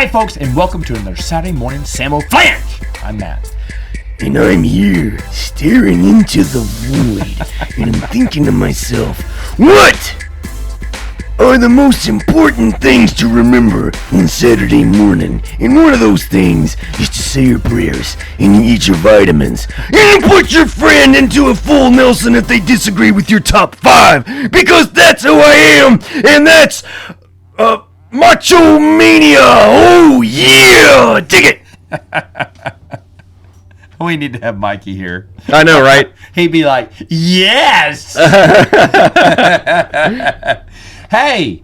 Hi, folks, and welcome to another Saturday morning Samoflange. I'm Matt. And I'm here, staring into the void, and I'm thinking to myself, what are the most important things to remember on Saturday morning? And one of those things is to say your prayers, and you eat your vitamins, and you put your friend into a full Nelson if they disagree with your top 5, because that's who I am, and that's, Macho Mania! Oh yeah! Dig it! We need to have Mikey here. I know, right? He'd be like, yes! Hey,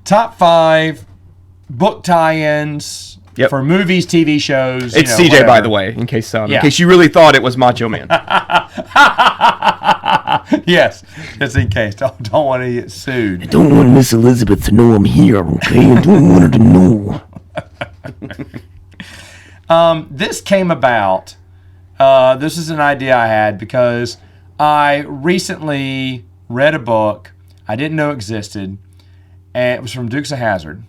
top 5 book tie-ins for movies, TV shows. It's CJ, whatever. By the way, in case you really thought it was Macho Man. Yes, just in case. Don't want to get sued. I don't want Miss Elizabeth to know I'm here, okay? I don't want her to know. This came about. This is an idea I had because I recently read a book I didn't know existed, and it was from Dukes of Hazzard.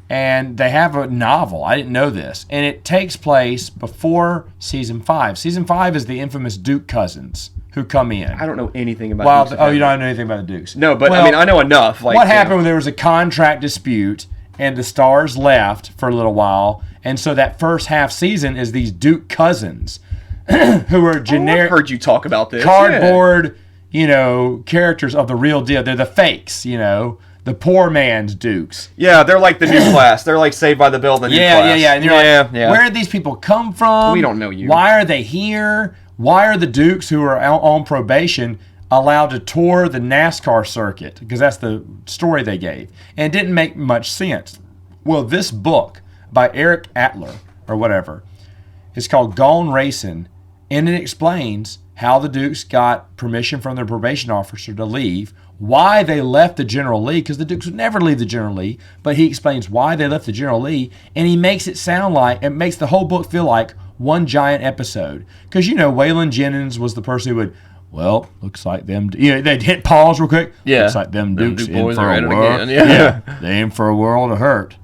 And they have a novel. I didn't know this. And it takes place before Season 5. Season 5 is the infamous Duke cousins who come in. I don't know anything about Dukes. You don't know anything about the Dukes? No, but I know enough. What happened when there was a contract dispute and the stars left for a little while, and so that first half season is these Duke cousins who are generic. I've heard you talk about this. Cardboard, characters of the real deal. They're the fakes, the poor man's Dukes. Yeah, they're like the new class. They're like Saved by the Bell, the new class. Yeah. And you're like, where did these people come from? We don't know you. Why are they here? Why are the Dukes who are on probation allowed to tour the NASCAR circuit? Because that's the story they gave. And it didn't make much sense. Well, this book by Eric Adler, or whatever, is called Gone Racing, and it explains how the Dukes got permission from their probation officer to leave, why they left the General Lee, because the Dukes would never leave the General Lee, but he explains why they left the General Lee, and he makes it sound like, it makes the whole book feel like one giant episode. Because, Waylon Jennings was the person who would, looks like them, they'd hit pause real quick. Yeah. Looks like them Dukes Duke in boys for are a at it world. again. Yeah. They in for a world of hurt.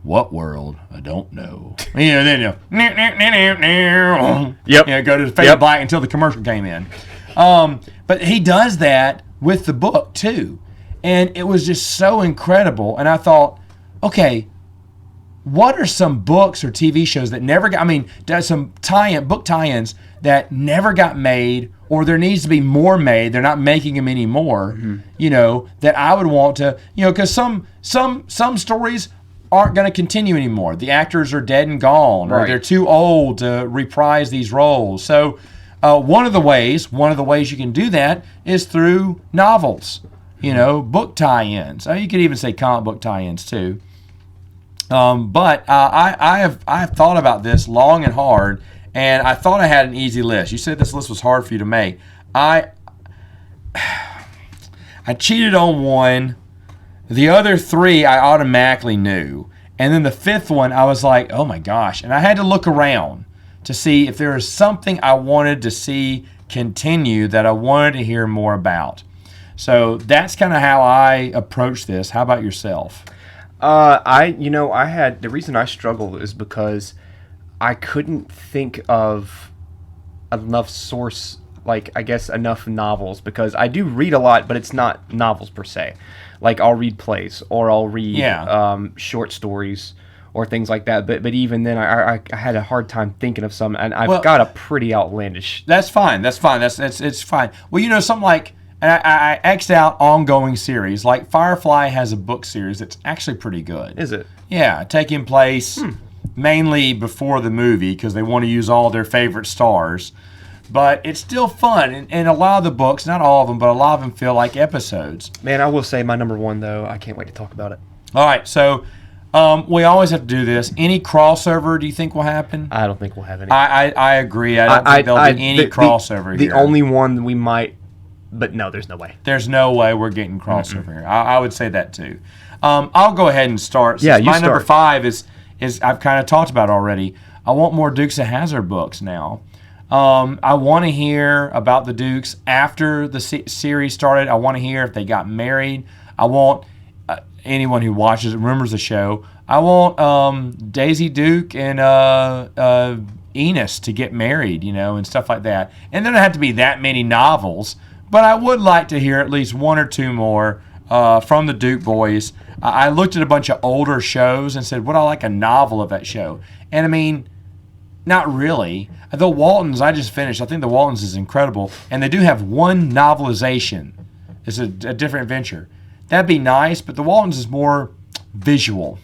What world? I don't know. Then go to the fade to black until the commercial came in. But he does that with the book too. And it was just so incredible. And I thought, okay, what are some books or TV shows that never got, there's some book tie-ins that never got made, or there needs to be more made. They're not making them anymore, that I would want to, because some stories aren't going to continue anymore. The actors are dead and gone, or they're too old to reprise these roles. So one of the ways you can do that is through novels, book tie-ins. You could even say comic book tie-ins too. But I have thought about this long and hard, and I thought I had an easy list. You said this list was hard for you to make. I cheated on one. The other 3 I automatically knew. And then the 5th one, I was like, oh my gosh. And I had to look around to see if there was something I wanted to see continue that I wanted to hear more about. So that's kind of how I approach this. How about yourself? The reason I struggle is because I couldn't think of enough source, enough novels, because I do read a lot, but it's not novels per se. Like, I'll read plays, or I'll read short stories, or things like that. But even then, I had a hard time thinking of some, and I've got a pretty outlandish. That's fine. It's fine. Well, something like, and I X'd out ongoing series. Like Firefly has a book series that's actually pretty good. Is it? Yeah, taking place mainly before the movie because they want to use all their favorite stars. But it's still fun, and a lot of the books, not all of them, but a lot of them feel like episodes. Man, I will say my number 1, though. I can't wait to talk about it. All right, so we always have to do this. Any crossover do you think will happen? I don't think we'll have any. I agree. I don't think there'll be any crossover here. The only one we might, but no, there's no way. There's no way we're getting crossover here. I would say that too. I'll go ahead and start. Since my number 5 is I've kind of talked about already. I want more Dukes of Hazzard books now. I want to hear about the Dukes after the series started. I want to hear if they got married. I want anyone who watches, remembers the show, I want Daisy Duke and Enos to get married, and stuff like that. And there don't have to be that many novels, but I would like to hear at least one or two more from the Duke boys. I looked at a bunch of older shows and said, would I like a novel of that show? And I mean, not really. The Waltons, I just finished. I think The Waltons is incredible. And they do have one novelization. It's a different adventure. That'd be nice, but The Waltons is more visual.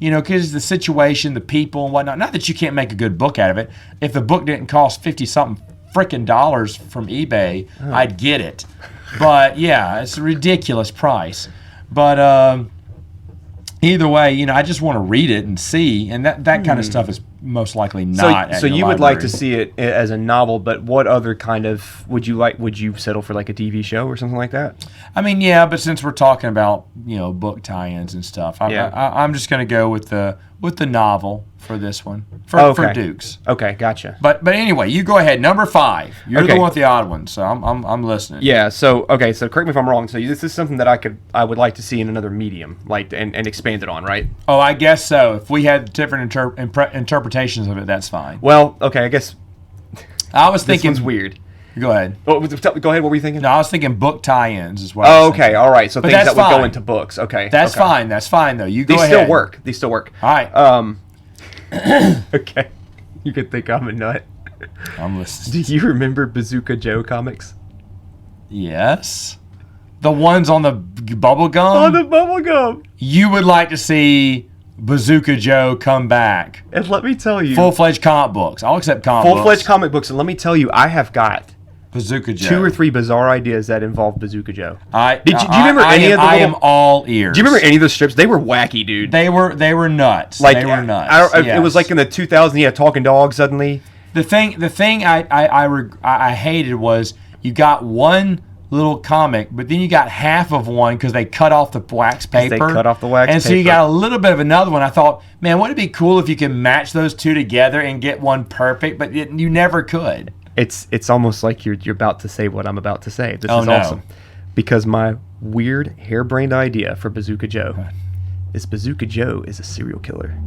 Because the situation, the people, and whatnot. Not that you can't make a good book out of it. If the book didn't cost 50-something frickin' dollars from eBay, I'd get it. But, yeah, it's a ridiculous price. But either way, I just want to read it and see. And that kind of stuff is most likely not. So you would like to see it as a novel, but what other kind of would you like? Would you settle for like a TV show or something like that? I mean, yeah, but since we're talking about book tie-ins and stuff, I'm just going to go with the novel for this one for Dukes. Okay, gotcha. But anyway, you go ahead. Number 5. You're the one with the odd one, so I'm listening. Yeah. So correct me if I'm wrong. So this is something that I would like to see in another medium, like and expand it on, right? Oh, I guess so. If we had different interpretations of it, that's fine. Well, okay, I guess I was thinking this one's weird. Go ahead. Oh, go ahead. What were you thinking? No, I was thinking book tie-ins as well. Oh, okay. All right. So things that would go into books. Okay. That's fine. That's fine, though. You go ahead. These still work. All right. Okay. You could think I'm a nut. I'm listening. Do you remember Bazooka Joe comics? Yes. The ones on the bubble gum? On the bubble gum. You would like to see Bazooka Joe come back. And let me tell you. Full-fledged comic books. I'll accept comic books. Full-fledged comic books. And let me tell you, I have got Bazooka Joe. 2 or 3 bizarre ideas that involve Bazooka Joe. Do you remember any of the I am all ears. Do you remember any of those strips? They were wacky, dude. They were nuts. Like, they were nuts. It was like in the 2000s, he had Talking Dog suddenly. The thing I hated was you got one little comic, but then you got half of one because they cut off the wax paper. They cut off the wax paper. And so you got a little bit of another one. I thought, man, wouldn't it be cool if you could match those two together and get one perfect? But you never could. It's almost like you're about to say what I'm about to say. This is no. awesome. Because my weird harebrained idea for Bazooka Joe is Bazooka Joe is a serial killer.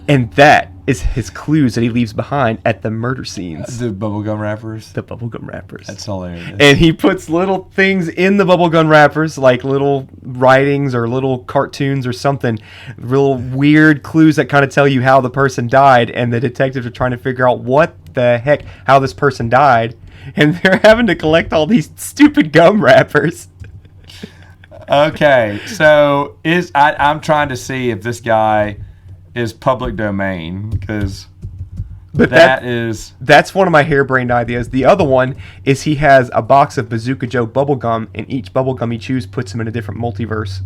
And that is his clues that he leaves behind at the murder scenes. The bubblegum wrappers? The bubblegum wrappers. That's hilarious. And he puts little things in the bubblegum wrappers, like little writings or little cartoons or something, real weird clues that kind of tell you how the person died, and the detectives are trying to figure out what the heck, how this person died, and they're having to collect all these stupid gum wrappers. Okay, so I'm trying to see if this guy is public domain, because that's one of my harebrained ideas. The other one is he has a box of Bazooka Joe bubblegum, and each bubblegum he chews puts him in a different multiverse.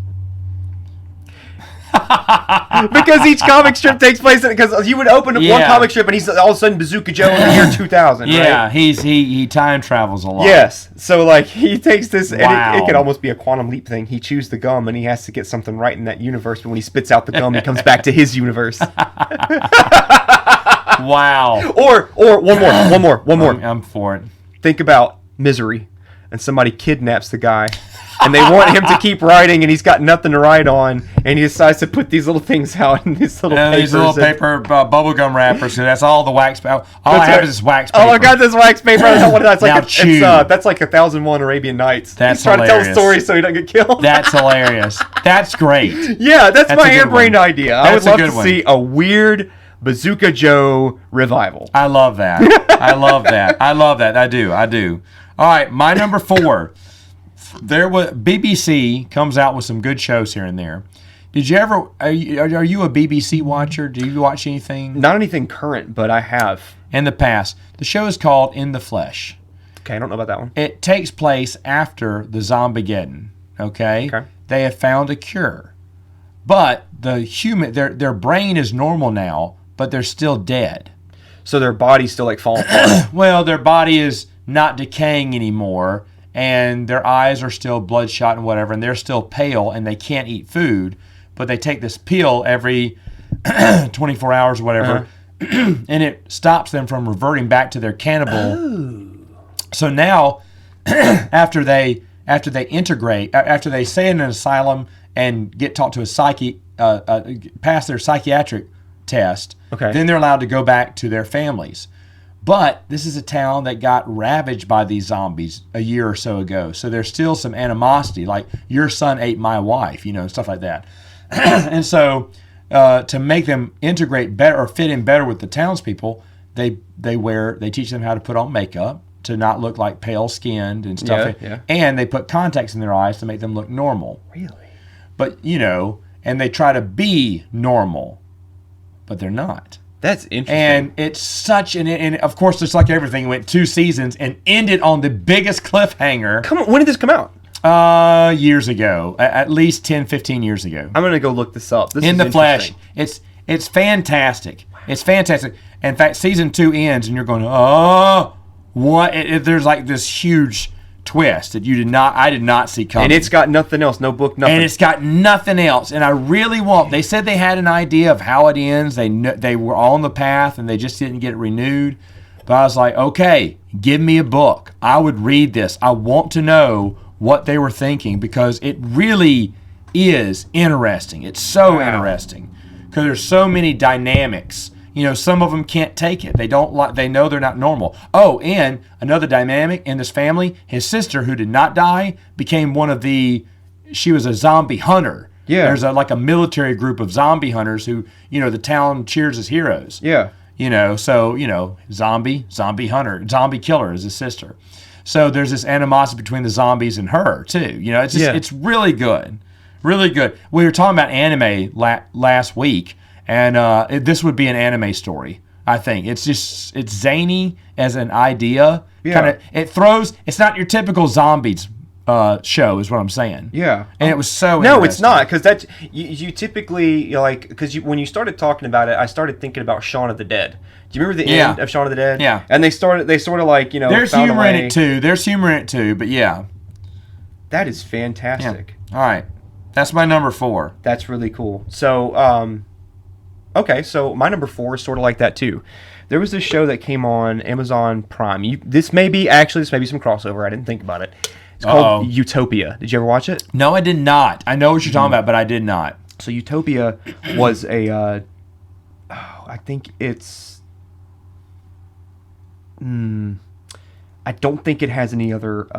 Because each comic strip takes place in it. Because you would open one comic strip and he's all of a sudden Bazooka Joe in the year 2000. Yeah, right? he time travels a lot. Yes, so like he takes this, and it could almost be a quantum leap thing. He chews the gum and he has to get something right in that universe. But when he spits out the gum, he comes back to his universe. Wow. Or one more. I'm for it. Think about Misery, and somebody kidnaps the guy. And they want him to keep writing, and he's got nothing to write on, and he decides to put these little things out in these little papers. These little paper bubblegum wrappers. So that's all the wax paper. All I have is this wax paper. Oh, I got this wax paper. I don't know what that's like. That's like 1001 Arabian Nights. That's he's trying to tell a story so he doesn't get killed. That's hilarious. That's great. Yeah, that's my harebrained idea. I would love to see a weird Bazooka Joe revival. I love that. I love that. I do. All right, my number 4. BBC comes out with some good shows here and there. Did you ever? Are you a BBC watcher? Do you watch anything? Not anything current, but I have in the past. The show is called In the Flesh. Okay, I don't know about that one. It takes place after the Zombiegeddon. Okay. They have found a cure, but their brain is normal now, but they're still dead. So their body's still like falling apart. Well, their body is not decaying anymore. And their eyes are still bloodshot and whatever, and they're still pale, and they can't eat food, but they take this pill every 24 hours or whatever, and it stops them from reverting back to their cannibal. Oh. So now, after they after they integrate, after they stay in an asylum and get taught to pass their psychiatric test, Okay. then they're allowed to go back to their families. But this is a town that got ravaged by these zombies a year or so ago. So there's still some animosity, like your son ate my wife, stuff like that. And so to make them integrate better or fit in better with the townspeople, they teach them how to put on makeup to not look like pale skinned and stuff. Yeah. And they put contacts in their eyes to make them look normal. Really? But, and they try to be normal, but they're not. That's interesting. And it's such and of course, just like everything, it went 2 seasons and ended on the biggest cliffhanger. Come on, when did this come out? Years ago, at least 10, 15 years ago. I'm gonna go look this up. This In is the flesh. interesting. It's fantastic. It's fantastic. In fact, season 2 ends and you're going, oh, what? There's like this huge twist that I did not see coming. And it's got nothing else, no book, nothing. And it's got nothing else. And I really want. They said they had an idea of how it ends. They were on the path and they just didn't get it renewed. But I was like, okay, give me a book. I would read this. I want to know what they were thinking because it really is interesting. It's so interesting because there's so many dynamics. Some of them can't take it. They don't like. They know they're not normal. Oh, and another dynamic in this family, his sister, who did not die, became one of the. She was a zombie hunter. Yeah. There's a military group of zombie hunters who the town cheers as heroes. Yeah. Zombie hunter, zombie killer is his sister. So there's this animosity between the zombies and her too. It's really good, really good. We were talking about anime last week. And this would be an anime story, I think. It's zany as an idea. Yeah. It's not your typical zombies show, is what I'm saying. Yeah. And it was so No, it's interesting. not, because that's you typically because when you started talking about it, I started thinking about Shaun of the Dead. Do you remember the end of Shaun of the Dead? Yeah. And they sort of There's found humor a in way. it too. There's humor in it too, but yeah. That is fantastic. All right. That's my number 4. That's really cool. So, okay, so my number 4 is sort of like that too. There was this show that came on Amazon Prime. This may be some crossover. I didn't think about it. It's called Utopia. Did you ever watch it? No, I did not. I know what you're talking about, but I did not. So Utopia was I think it's. I don't think it has any other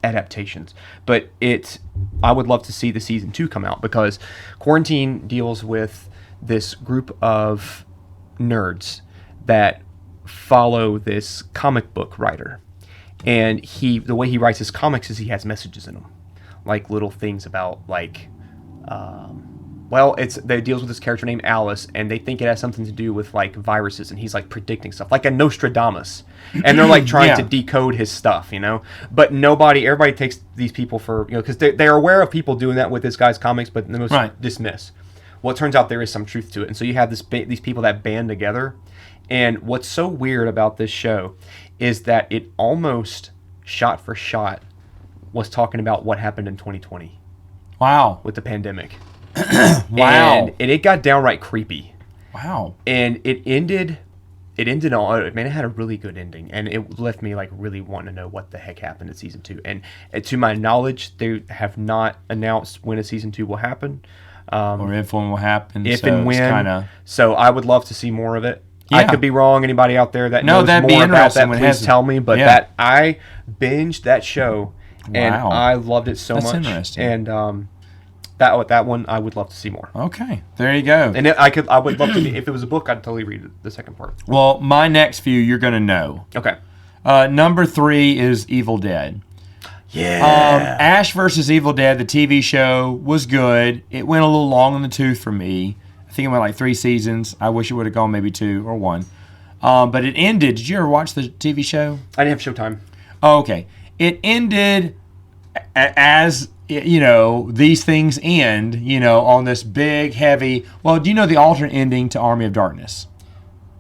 adaptations, but I would love to see the season 2 come out because Quarantine deals with this group of nerds that follow this comic book writer, and the way he writes his comics is he has messages in them, like little things about they deals with this character named Alice, and they think it has something to do with like viruses, and he's like predicting stuff like a Nostradamus, and they're like trying to decode his stuff, but everybody takes these people for because they're aware of people doing that with this guy's comics, but the most dismiss. Well, it turns out there is some truth to it, and so you have these people that band together. And what's so weird about this show is that it almost shot for shot was talking about what happened in 2020. Wow. With the pandemic. Wow. And it got downright creepy. Wow. And it ended it had a really good ending, and it left me like really wanting to know what the heck happened in season 2. And to my knowledge, they have not announced when a season 2 will happen. Or if one will happen. If and when. So I would love to see more of it. Yeah. I could be wrong. Anybody out there that knows that'd be more about that, interesting when it please has- tell me. But yeah. I binged that show, and Wow. I loved it so That's much. interesting. And that one I would love to see more. Okay, there you go. And I would love to. If it was a book, I'd totally read the second part. Well, my next few you're going to know. Okay. Number 3 is Evil Dead. Yeah. Ash versus Evil Dead, the TV show, was good. It went a little long in the tooth for me. I think it went like 3 seasons. I wish it would have gone maybe 2 or 1. But it ended. Did you ever watch the TV show? I didn't have Showtime. Oh, okay. It ended as, these things end, on this big, heavy... Well, do you know the alternate ending to Army of Darkness?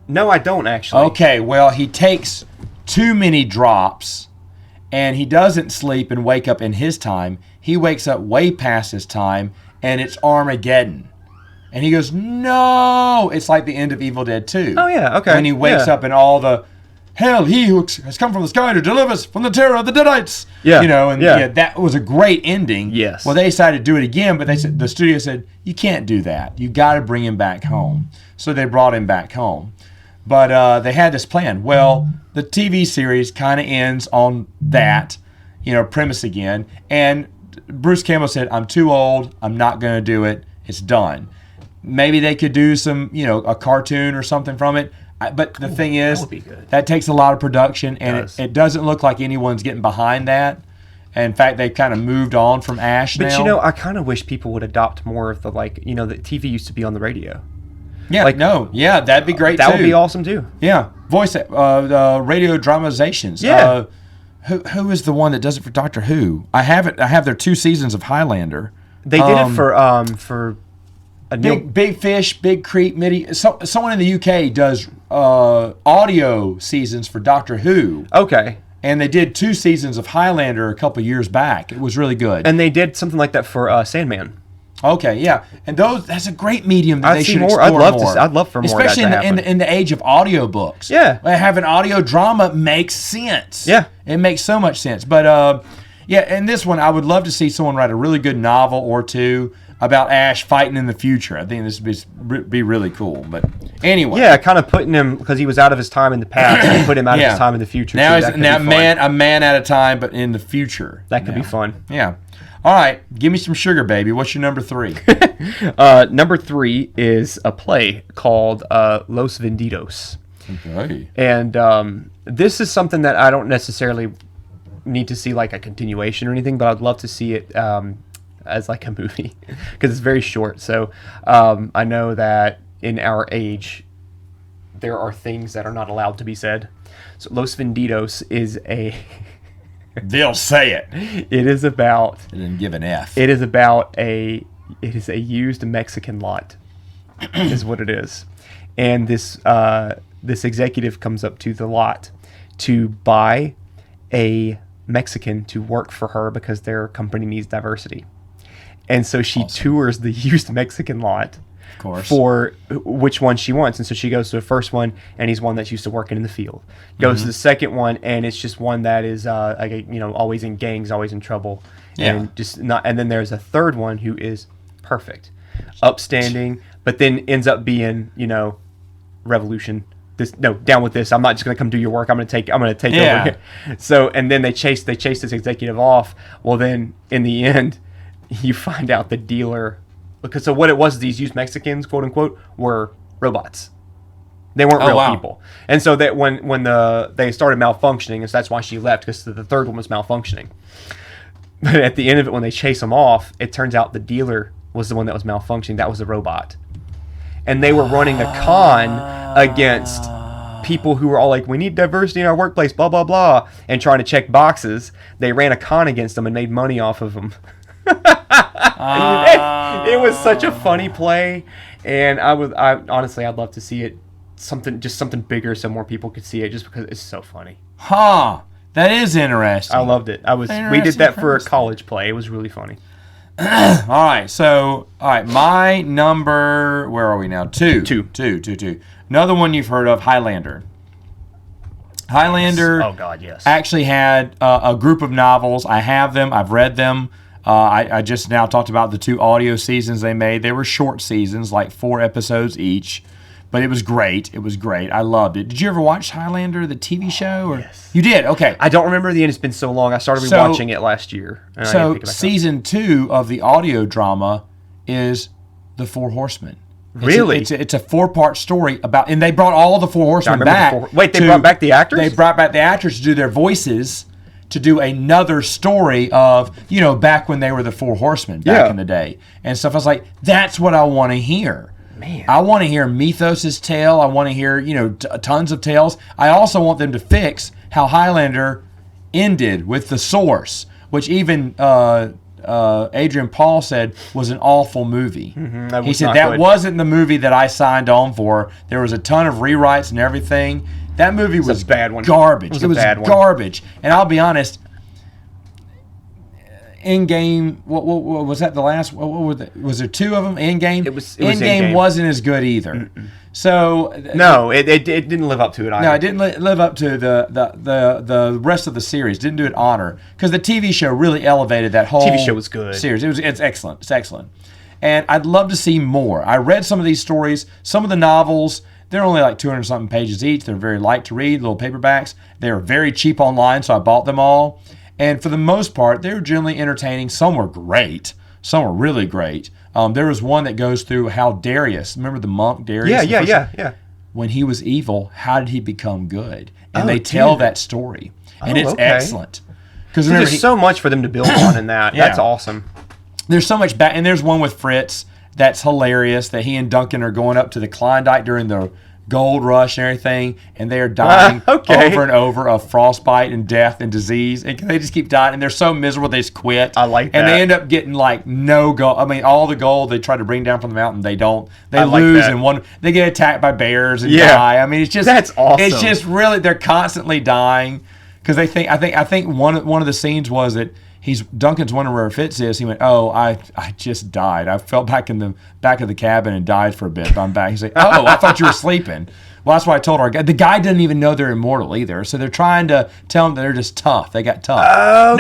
No, I don't actually. Okay, well, he takes too many drops... And he doesn't sleep and wake up in his time. He wakes up way past his time, and it's Armageddon. And he goes, no! It's like the end of Evil Dead 2. Oh, yeah, okay. When he wakes up and all the "Hail, he who has come from the sky to deliver us from the terror of the Deadites." Yeah. You know, and that was a great ending. Yes. Well, they decided to do it again, but the studio said, "You can't do that. You got to bring him back home." So they brought him back home. But they had this plan. Well, the TV series kind of ends on that, premise again. And Bruce Campbell said, "I'm too old. I'm not going to do it. It's done." Maybe they could do some, a cartoon or something from it. But the thing is, that takes a lot of production, and it doesn't look like anyone's getting behind that. In fact, they've kind of moved on from Ash now. But, I kind of wish people would adopt more of the, the TV used to be on the radio. Yeah, that'd be great, That would be awesome, too. Yeah, voice radio dramatizations. Yeah. Who is the one that does it for Doctor Who? I have their 2 seasons of Highlander. They did it for a Big Fish, Big Creek, someone in the UK does audio seasons for Doctor Who. Okay. And they did 2 seasons of Highlander a couple years back. It was really good. And they did something like that for Sandman. Okay, yeah, and that's a great medium that they should explore more. I'd love for more. Especially of that to happen. in the age of audiobooks. Yeah, having audio drama makes sense. Yeah, it makes so much sense. But in this one, I would love to see someone write a really good novel or two about Ash fighting in the future. I think this would be really cool. But anyway, yeah, kind of putting him because he was out of his time in the past, and put him out of his time in the future. Now he's a man at a time, but in the future. That could be fun. Yeah. All right, give me some sugar, baby. What's your number 3? Number 3 is a play called Los Vendidos. Okay. And this is something that I don't necessarily need to see like a continuation or anything, but I'd love to see it as like a movie because it's very short. So I know that in our age, there are things that are not allowed to be said. So Los Vendidos is a... They'll say it. It is about... They didn't give an F. It is about It is a used Mexican lot, is what it is. And this executive comes up to the lot to buy a Mexican to work for her because their company needs diversity. And so she tours the used Mexican lot. Of course. For which one she wants. And so she goes to the first one, and he's one that's used to working in the field. Goes to the second one, and it's just one that is always in gangs, always in trouble. Yeah. And then there's a third one who is perfect, upstanding, but then ends up being, revolution. Down with this. I'm not just gonna come do your work. I'm gonna take over here. So and then they chase this executive off. Well, then in the end, you find out the dealer. Because so what it was, these used Mexicans, quote unquote, were robots. They weren't real people. And so that when they started malfunctioning, and so that's why she left, because the third one was malfunctioning. But at the end of it, when they chase them off, it turns out the dealer was the one that was malfunctioning. That was a robot. And they were running a con against people who were all like, we need diversity in our workplace, blah, blah, blah, and trying to check boxes. They ran a con against them and made money off of them. It was such a funny play, and honestly, I'd love to see it something bigger so more people could see it, just because it's so funny. That is interesting. I loved it. We did that for a college play. It was really funny. All right, my number, where are we now? 2. Another one you've heard of, Highlander. Oh God, yes. Actually had a group of novels. I have them. I've read them. I just now talked about the 2 audio seasons they made. They were short seasons, like 4 episodes each. But it was great. I loved it. Did you ever watch Highlander, the TV show? Or? Yes. You did? Okay. I don't remember the end. It's been so long. I started rewatching it last year. So season 2 of the audio drama is The Four Horsemen. Really? It's a 4-part story about, and they brought all the Four Horsemen back. Wait, they brought back the actors? They brought back the actors to do their voices, to do another story of, back when they were the Four Horsemen back in the day and stuff. I was like, that's what I want to hear. Man. I want to hear Mythos' tale. I want to hear, tons of tales. I also want them to fix how Highlander ended with the Source, which even Adrian Paul said was an awful movie. Mm-hmm, he said that wasn't the movie that I signed on for. There was a ton of rewrites and everything. That movie was a bad one. Garbage. It was garbage. And I'll be honest, Endgame. What was that? The last? What were was there two of them? Endgame. It was Endgame Endgame. wasn't as good either. So No, it didn't live up to it either. no, it didn't live up to the rest of the series. Didn't do it honor because the TV show really elevated that whole TV show was good. series. It's excellent. It's excellent, and I'd love to see more. I read some of these stories. Some of the novels. They're only like 200 something pages each. They're very light to read, little paperbacks. They were very cheap online, so I bought them all. And for the most part, they were generally entertaining. Some were great. Some were really great. There was one that goes through how Darius, remember the monk Darius? Yeah. When he was evil, how did he become good? And Oh, they tell dude. that story. And Oh, it's okay. excellent. Because There's so much for them to build on in that. Yeah. That's awesome. there's so much back. And there's one with Fritz that's hilarious that he and Duncan are going up to the Klondike during the gold rush and everything, and they're dying Okay. over and over of frostbite and death and disease, and they just keep dying, and they're so miserable they just quit. I like and that. they end up getting like no gold. I mean, all the gold they try to bring down from the mountain, they don't. They I like lose, that. and one they get attacked by bears and Yeah. die. I mean, it's just That's awesome. It's just really they're constantly dying because they think. I think one of the scenes was that. Duncan's wondering where Fitz is. He went, "Oh, I just died. I fell back in the back of the cabin and died for a bit. But I'm back." He's like, "Oh, I thought you were sleeping." Well, that's why I told her. The guy doesn't even know they're immortal either. So they're trying to tell him that they're just tough. They got tough.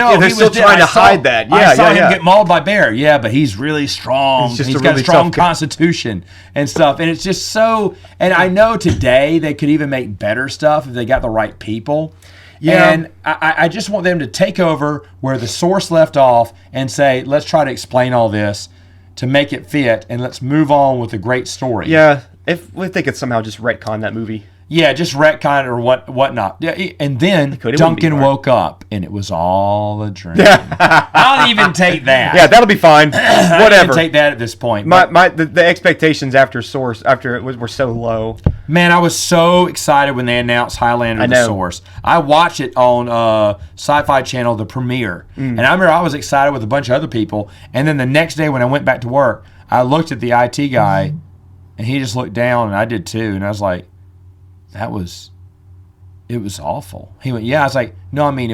Okay, they're he still was dead. trying to I saw- hide that. I Yeah, saw him yeah. get mauled by bear. Yeah, but he's really strong. He's just He's a got really a strong tough guy. constitution and stuff. And it's just so. And I know today they could even make better stuff if they got the right people. Yeah. And I just want them to take over where the source left off and say, let's try to explain all this to make it fit, and let's move on with a great story. Yeah, if they could somehow just retcon that movie. Yeah, just retcon it or whatnot. Yeah, and then It wouldn't be Duncan hard. woke up, and it was all a dream. I'll even take that. Yeah, that'll be fine. I'll Whatever. even take that at this point. The expectations after it were so low. Man, I was so excited when they announced Highlander I the know. Source. I watched it on Sci-Fi Channel, the premiere. And I remember I was excited with a bunch of other people. And then the next day when I went back to work, I looked at the IT guy, and he just looked down, and I did too. And I was like, it was awful. He went, yeah. I was like, no, I mean,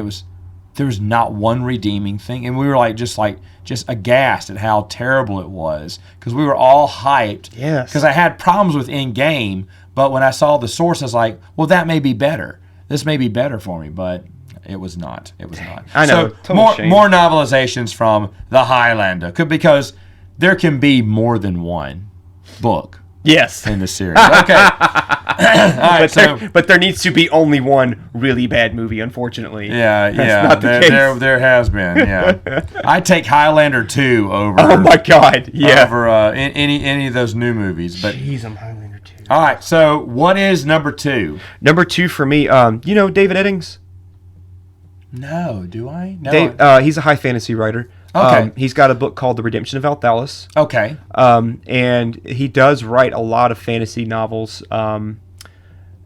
there was not one redeeming thing. And we were like, just aghast at how terrible it was. Because we were all hyped. Yes. Because I had problems with in-game, but when I saw the source, I was like, well, that may be better. This may be better for me, but it was not. It was not. I know. So Total shame. more novelizations from the Highlander, because there can be more than one book Yes. in the series. Okay. All right, But there needs to be only one really bad movie, unfortunately. yeah, not the case. there has been. Yeah, I take Highlander 2 over. Oh my God. Yeah. Over any of those new movies. But Jeez, I'm Highlander 2. all right, so what is number 2? Number 2 for me, you know David Eddings? No, do I? No. He's a high fantasy writer. Okay. He's got a book called The Redemption of Althalis. Okay. And he does write a lot of fantasy novels,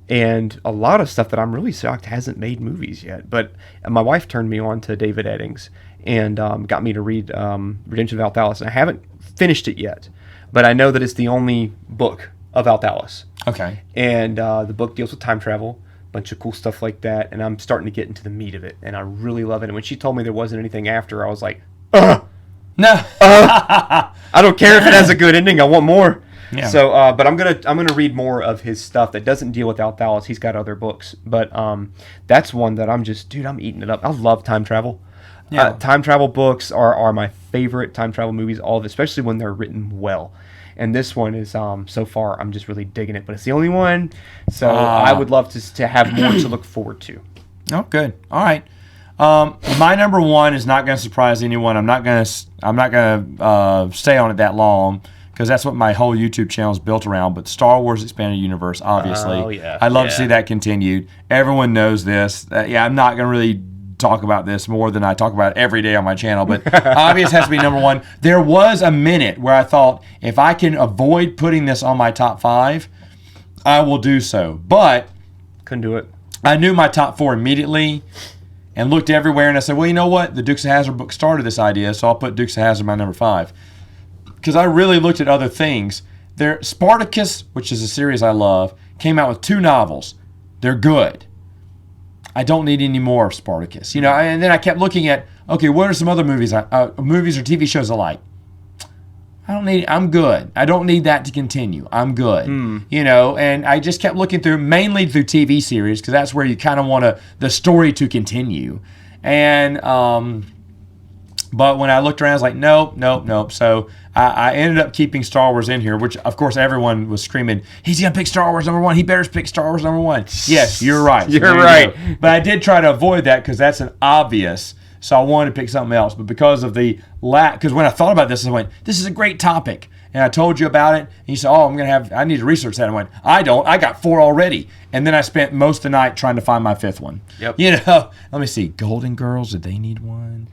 and a lot of stuff that I'm really shocked hasn't made movies yet. But my wife turned me on to David Eddings and got me to read Redemption of Althalis. And I haven't finished it yet, but I know that it's the only book of Althalis. Okay. And the book deals with time travel, a bunch of cool stuff like that, and I'm starting to get into the meat of it, and I really love it. And when she told me there wasn't anything after, I was like, No. I don't care if it has a good ending. I want more. Yeah. So, but I'm gonna read more of his stuff that doesn't deal with Althalis. He's got other books, but that's one that I'm eating it up. I love time travel. Yeah. Time travel books are my favorite time travel movies. All of it, especially when they're written well. And this one is so far I'm just really digging it. But it's the only one, so I would love to have more to look forward to. Oh, good. All right. My number 1 is not going to surprise anyone. I'm not going to stay on it that long because that's what my whole YouTube channel is built around. But Star Wars Expanded Universe, obviously. Oh, yeah. I'd love to Yeah. see that continued. Everyone knows this. I'm not going to really talk about this more than I talk about it every day on my channel, but obvious has to be number 1. There was a minute where I thought, if I can avoid putting this on my top 5, I will do so. But Couldn't do it. I knew my top 4 immediately and looked everywhere, and I said, well, you know what? The Dukes of Hazzard book started this idea, so I'll put Dukes of Hazzard my number 5. Because I really looked at other things. Spartacus, which is a series I love, came out with 2 novels. They're good. I don't need any more of Spartacus. You know, and then I kept looking at, okay, what are some other movies or TV shows I like? I'm good. I don't need that to continue. I'm good. You know, and I just kept looking through, mainly through TV series, because that's where you kind of want the story to continue. And, but when I looked around, I was like, nope. So I ended up keeping Star Wars in here, which, of course, everyone was screaming, he's going to pick Star Wars #1. He better pick Star Wars #1. Yes, you're right. You're right. But I did try to avoid that because that's an obvious. So I wanted to pick something else. But because of the because when I thought about this, I went, this is a great topic. And I told you about it. And you said, I need to research that. I went, I don't. I got 4 already. And then I spent most of the night trying to find my 5th one. Yep. You know, let me see. Golden Girls, did they need one?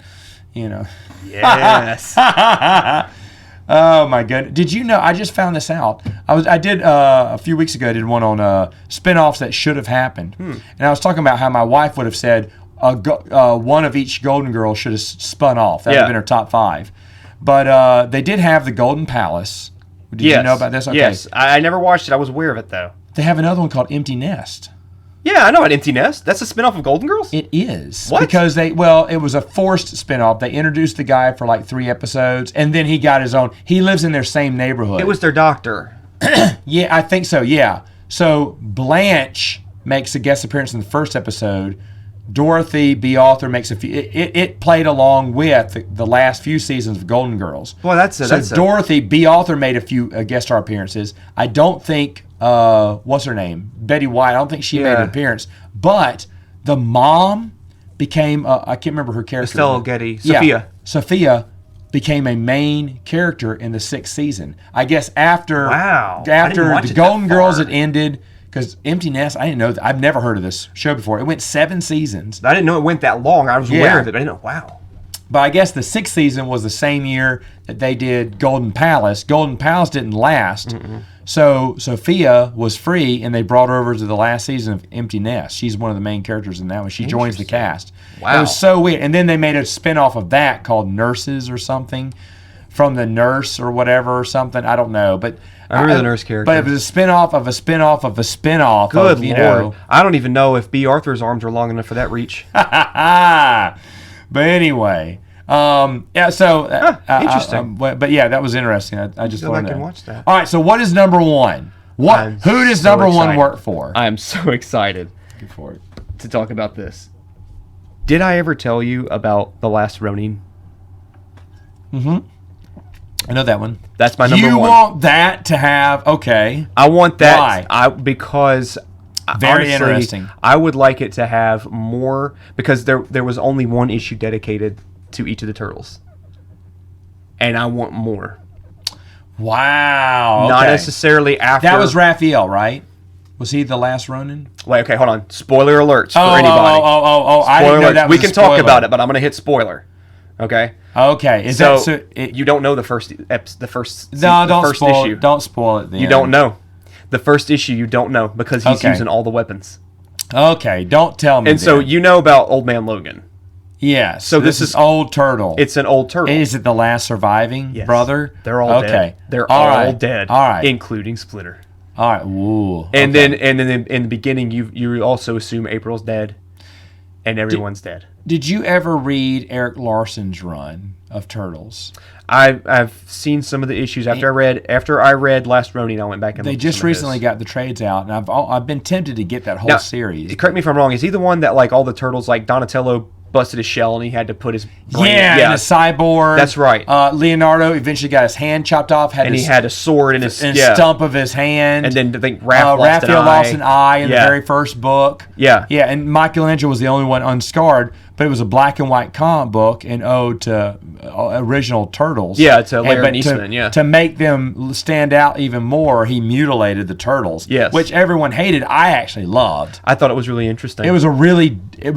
You know. Yes. Oh my goodness! Did you know? I just found this out. I did a few weeks ago. I did one on spinoffs that should have happened, and I was talking about how my wife would have said one of each Golden Girl should have spun off. That would have been her top 5. But they did have the Golden Palace. Did you know about this? Okay. Yes, I never watched it. I was aware of it though. They have another one called Empty Nest. Yeah, I know about Empty Nest. That's a spinoff of Golden Girls? It is. What? Because it was a forced spinoff. They introduced the guy for like 3 episodes, and then he got his own. He lives in their same neighborhood. It was their doctor. Yeah, I think so, yeah. So Blanche makes a guest appearance in the first episode. Dorothy B. Arthur makes a few. It played along with the last few seasons of Golden Girls. Well, Dorothy B. Arthur made a few guest star appearances. I don't think what's her name? Betty White. I don't think she made an appearance. But the mom became I can't remember her character. Estelle Getty. Sophia. Yeah, Sophia became a main character in the 6th season. I guess after the Golden Girls had ended. Because Empty Nest, I didn't know. I've never heard of this show before. It went 7 seasons. I didn't know it went that long. I was aware of it, but I didn't know. Wow. But I guess the 6th season was the same year that they did Golden Palace. Golden Palace didn't last. So Sophia was free, and they brought her over to the last season of Empty Nest. She's one of the main characters in that one. She joins the cast. Wow. It was so weird. And then they made a spinoff of that called Nurses or something. From the nurse or whatever or something. I don't know. But I remember the nurse character. But it was a spinoff of a spinoff of a spinoff. Good of, Lord. Know. I don't even know if B. Arthur's arms are long enough for that reach. But anyway. Interesting. But yeah, that was interesting. I just wanted to watch that. All right, so what is #1? Who does #1 work for? I am so excited to talk about this. Did I ever tell you about The Last Ronin? I know that one. That's my number 1. You want that to have, okay. I want that. Why? Because very honestly, interesting. I would like it to have more, because there was only one issue dedicated to each of the turtles. And I want more. Wow. Not necessarily after. That was Raphael, right? Was he the last Ronin? Wait, okay, hold on. Spoiler alerts for anybody. I didn't know that was we can talk about it, but I'm going to hit spoiler. Okay. Okay. You don't know the first issue. Don't spoil it. Then. You don't know the first issue. You don't know because he's using all the weapons. Okay. Don't tell me. And so you know about Old Man Logan. Yeah. So this is Old Turtle. It's an old turtle. Is it the last surviving brother? They're all dead. They're all dead. All right. Including Splinter. All right. Ooh. And then in the beginning, you also assume April's dead, and everyone's dead. Did you ever read Eric Larson's run of Turtles? I've seen some of the issues after I read Last Ronin. I went back and they just recently got the trades out, and I've been tempted to get that whole series. Correct me if I'm wrong. Is he the one that like all the turtles like Donatello busted his shell and he had to put his brain? Yeah, the cyborg. That's right. Leonardo eventually got his hand chopped off. He had a sword in his stump of his hand. And then I think Raphael lost an eye in the very first book. Yeah. Yeah, and Michelangelo was the only one unscarred, but it was a black and white comic book and ode to original Turtles. Yeah, to Larry Eastman, To make them stand out even more, he mutilated the Turtles. Yes. Which everyone hated. I actually loved. I thought it was really interesting. It was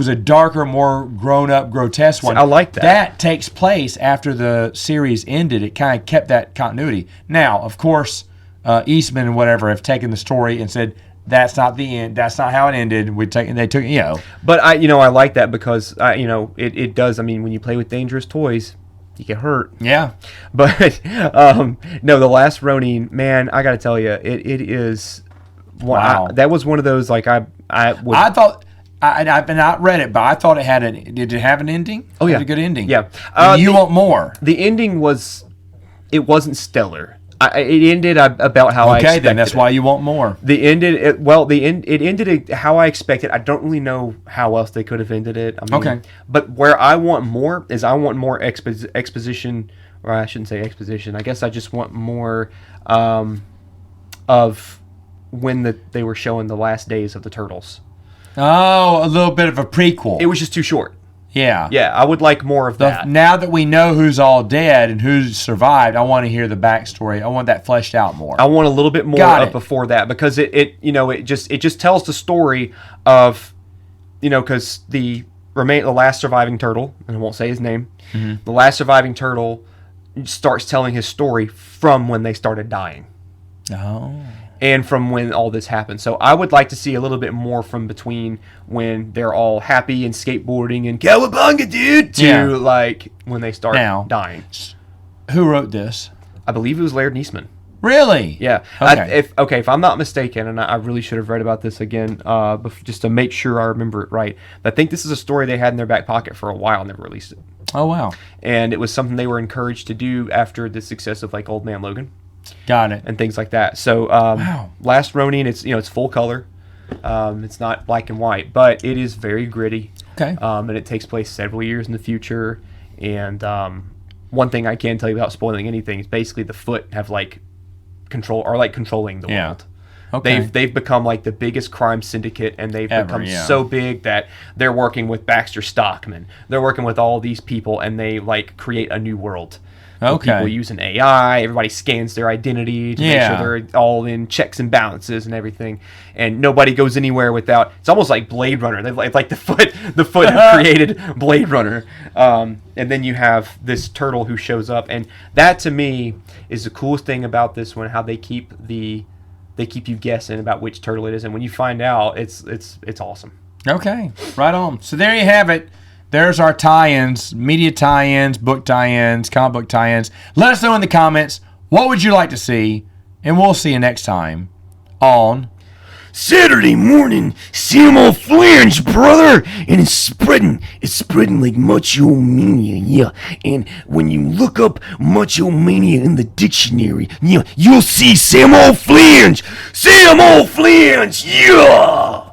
a darker, more grown-up, grotesque one. I like that. That takes place after the series ended. It kind of kept that continuity. Now, of course, Eastman and whatever have taken the story and said, that's not the end. That's not how it ended. They took, But I like that because it does. I mean, when you play with dangerous toys, you get hurt. Yeah. But no, The Last Ronin, man, I got to tell you, it is. Wow. That was one of those like I I've not read it, but I thought it had did it have an ending? Oh, yeah. It had a good ending. Yeah. And you want more. The ending wasn't stellar. It ended about how I expected. Okay, then that's why you want more. It ended how I expected. I don't really know how else they could have ended it. I mean, Okay. But where I want more is I want more exposition, or I shouldn't say exposition. I guess I just want more of when they were showing the last days of the Turtles. Oh, a little bit of a prequel. It was just too short. Yeah. Yeah, I would like more of that. Now that we know who's all dead and who's survived, I want to hear the backstory. I want that fleshed out more. I want a little bit more of before that, because it just tells the story of, because the last surviving turtle, and I won't say his name, the last surviving turtle starts telling his story from when they started dying. Oh. And from when all this happened. So I would like to see a little bit more from between when they're all happy and skateboarding and cowabunga, dude, to like when they start dying. Who wrote this? I believe it was Laird Neesman. Really? Yeah. Okay. If I'm not mistaken, and I really should have read about this again, just to make sure I remember it right. I think this is a story they had in their back pocket for a while and never released it. Oh, wow. And it was something they were encouraged to do after the success of like Old Man Logan. Got it. And things like that. So, Last Ronin, it's full color. It's not black and white, but it is very gritty. Okay. And it takes place several years in the future. And one thing I can tell you without spoiling anything is basically the Foot have controlling the world. Okay. They've become like the biggest crime syndicate, and they've become so big that they're working with Baxter Stockman. They're working with all these people, and they like create a new world. People using AI, everybody scans their identity to make sure they're all in checks and balances and everything, and nobody goes anywhere without. It's almost like Blade Runner. They've like the Foot have created Blade Runner, and then you have this turtle who shows up, and that to me is the coolest thing about this one. How they keep you guessing about which turtle it is, and when you find out, it's awesome. Okay, right on. So there you have it. There's our tie-ins, media tie-ins, book tie-ins, comic book tie-ins. Let us know in the comments, what would you like to see? And we'll see you next time on Saturday morning, Samoflange, brother, and it's spreading like Macho Mania, yeah. And when you look up Macho Mania in the dictionary, yeah, you'll see Samoflange, yeah.